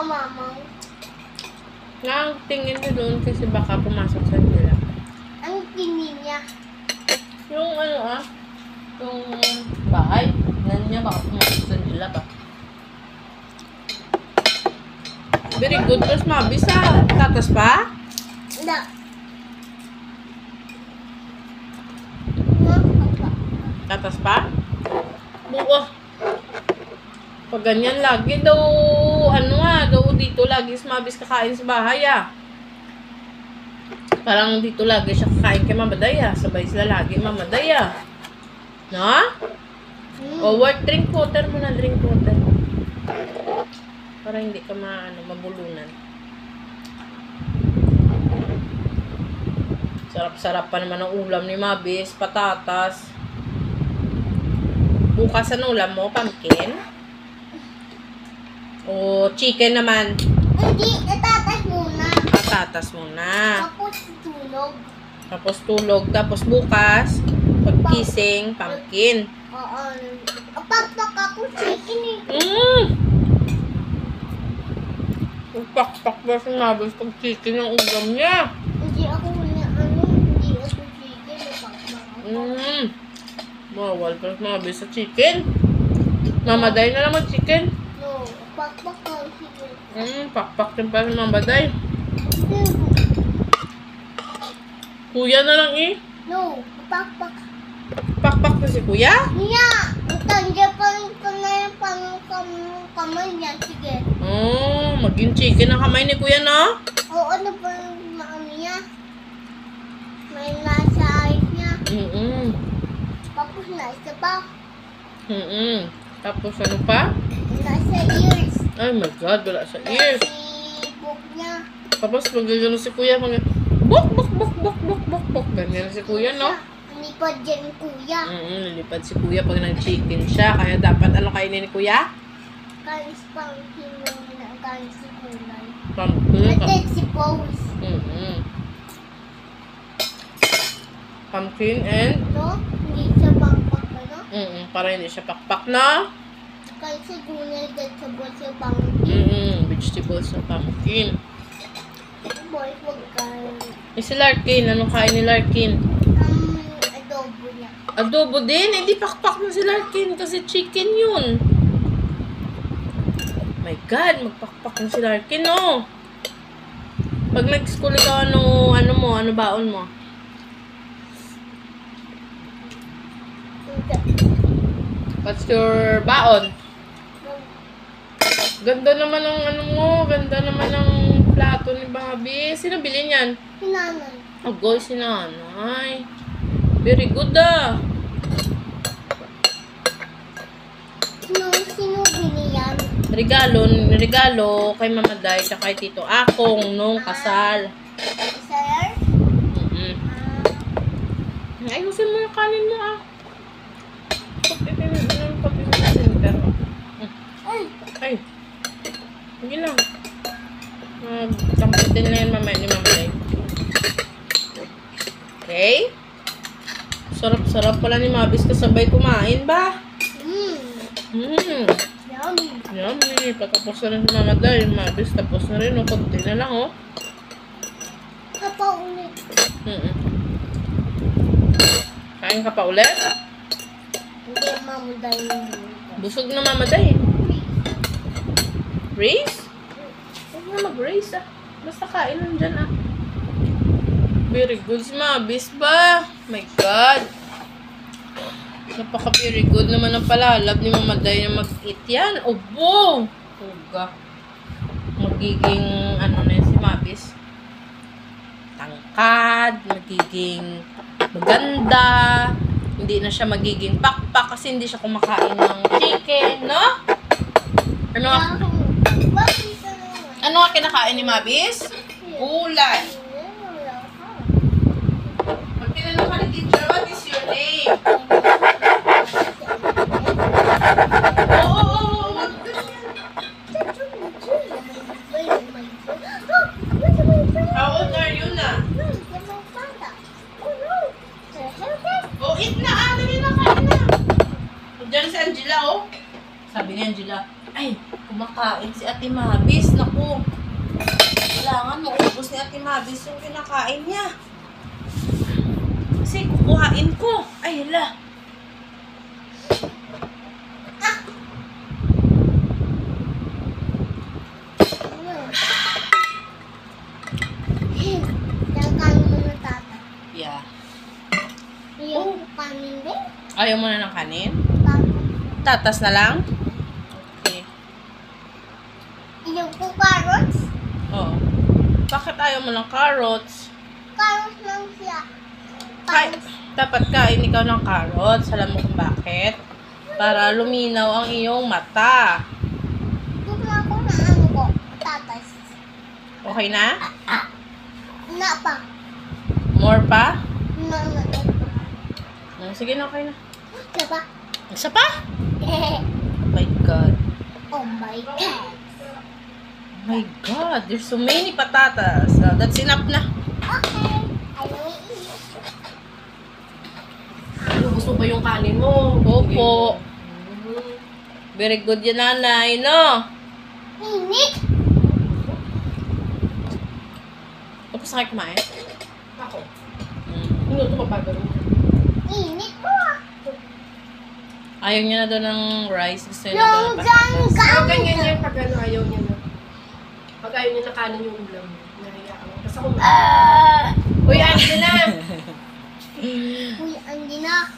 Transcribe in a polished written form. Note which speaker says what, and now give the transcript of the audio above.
Speaker 1: mamang.
Speaker 2: Nga, tingin nyo doon kasi baka pumasok sa nila.
Speaker 1: Ang tingin niya.
Speaker 2: Yung ano yung bahay. Ganun niya baka pumasok sa nila ba? Very good. Mas mabis tatas pa?
Speaker 1: Hindi.
Speaker 2: Tatas pa? Buo. Pag ganyan lagi daw, daw dito lagi mabis kakain sa bahay Parang dito lagi siya kakain kay Mamaday Sabay sila lagi Mamaday No? O drink water mo na, drink water. Para hindi ka mabulunan. Sarap-sarap pa naman ang ulam ni Mabis, patatas. Bukas ang ulam mo, pumpkin? O chicken naman?
Speaker 1: Hindi, natatas muna.
Speaker 2: Patatas muna.
Speaker 1: Tapos tulog.
Speaker 2: Tapos tulog. Tapos bukas, pagkising, pumpkin.
Speaker 1: Oo. Pakpak ako chicken
Speaker 2: Pakpak ba si Mabis pag chicken ang ulam niya?
Speaker 1: Hindi ako hindi ako chicken. Pakpak ako.
Speaker 2: Bawal pa si Mabis sa chicken. Mamaday na lang mag-chicken.
Speaker 1: No, pakpak ako chicken.
Speaker 2: Pakpak din pa si Mamaday. Kuya na lang
Speaker 1: No, pakpak.
Speaker 2: Pakpak na si kuya?
Speaker 1: Niya! Tanggapan ko na yung kamay niya. Sige.
Speaker 2: Maging chicken ang kamay ni kuya, no?
Speaker 1: Oo, ano pa yung niya? May nasa eyes niya. Tapos nasa pa.
Speaker 2: Tapos ano pa?
Speaker 1: Nasa ears.
Speaker 2: Ay my God, wala sa ears.
Speaker 1: Nasa book niya.
Speaker 2: Tapos magagano si kuya, bok, bok, bok, bok, bok, bok, bok. Ganyan si kuya, no?
Speaker 1: Nilipad dyan kuya.
Speaker 2: Nilipad si kuya pag nag-chicken siya. Kaya dapat ano kainin ni kuya?
Speaker 1: Kanis pumpkin na kanis si kulay.
Speaker 2: Pumpkin.
Speaker 1: At si pose.
Speaker 2: Pumpkin and?
Speaker 1: No? Hindi siya pakpak no?
Speaker 2: Para hindi siya pakpak, no?
Speaker 1: Kasi si Junior vegetable sa pumpkin.
Speaker 2: Vegetables sa pumpkin.
Speaker 1: Boy, huwag ka.
Speaker 2: Si Larkin, anong kain ni Larkin?
Speaker 1: Adobo niya.
Speaker 2: Adobo din? Hindi pakpak na si Larkin kasi chicken yun. My God, magpakpak na si Larkin, no? Pag nag-school ikaw, ano baon mo? What's your baon? Ganda naman ang ganda naman ang plato ni Bobby. Sino bilhin yan?
Speaker 1: Hinanay.
Speaker 2: Agoy, si nanay. Very good
Speaker 1: Sino bili yan?
Speaker 2: Regalo kay Mama Day at kay Tito Akong nung kasal.
Speaker 1: Sir?
Speaker 2: Ayusin mo yung kanin mo Ay. Sige lang. Kamputin na yan mamaya ni Mama Day. Okay? Sarap-sarap pala ni Mabis kasabay kumain ba?
Speaker 1: Yummy.
Speaker 2: Yummy. Patapos na rin si Mama Day. Mabis tapos na rin. Kunti na lang
Speaker 1: Kapa ulit.
Speaker 2: Kain ka pa ulit?
Speaker 1: Hindi mamuday yung
Speaker 2: Busog na Mama Day. Race? Huwag na mag-race Basta kain lang dyan Very good si Mabis ba? My God. Napaka very good naman ang palalab ni Mama Day na mag-eat yan. Obo! Tuga. Magiging na yun si Mabis. Tangkad. Magiging maganda. Hindi na siya magiging pakpak kasi hindi siya kumakain ng chicken, no? Ano nga kinakain ni Mabis? Gulay. Pag tinanong ka ni teacher, what is your name? How old are you na? Eat na! Dali na, kain na! Diyan si Angela, Sabi ni Angela, Ay, kumakain si Ate Mabis. Naku. Kailangan maubos ni Ate Mabis yung kinakain niya. Kasi kukuhain ko. Ay, hala.
Speaker 1: Nagkain mo na tata.
Speaker 2: Yeah.
Speaker 1: Yung kanin din.
Speaker 2: Ayaw mo na ng kanin?
Speaker 1: Tata.
Speaker 2: Tatas na lang? Okay.
Speaker 1: Yung po carrots.
Speaker 2: Oo. Bakit ayaw mo ng carrots?
Speaker 1: Carrots lang siya.
Speaker 2: Dapat kain ikaw ng carrots. Alam mo kung bakit? Para luminaw ang iyong mata.
Speaker 1: Gusto ako na ano ko. Tatas.
Speaker 2: Okay na?
Speaker 1: Na pa.
Speaker 2: More pa?
Speaker 1: Na.
Speaker 2: Sige na, okay na.
Speaker 1: Diba?
Speaker 2: Isa pa? Oh my God.
Speaker 1: Oh my God.
Speaker 2: Oh my God. There's so many patatas. That's enough na.
Speaker 1: Okay. I will eat.
Speaker 3: Lubos mo ba yung kanin mo?
Speaker 2: Opo. Very good yan, nanay, no?
Speaker 1: Init.
Speaker 2: Tapos na kayo kumain?
Speaker 3: Ako.
Speaker 2: Mm.
Speaker 3: Minuto mabagal mo.
Speaker 1: Init po.
Speaker 2: Ayaw niya na doon ng rice. Gusto niya na doon ng
Speaker 1: Longgang
Speaker 2: patatas.
Speaker 3: Pero
Speaker 1: gang.
Speaker 3: ganyan yan pag ano, ayaw niya na. Pag ayaw niya na kanin yung ulam mo. Nahayaan mo. Tapos ako, uy, ano na?
Speaker 1: Uy, ang gina.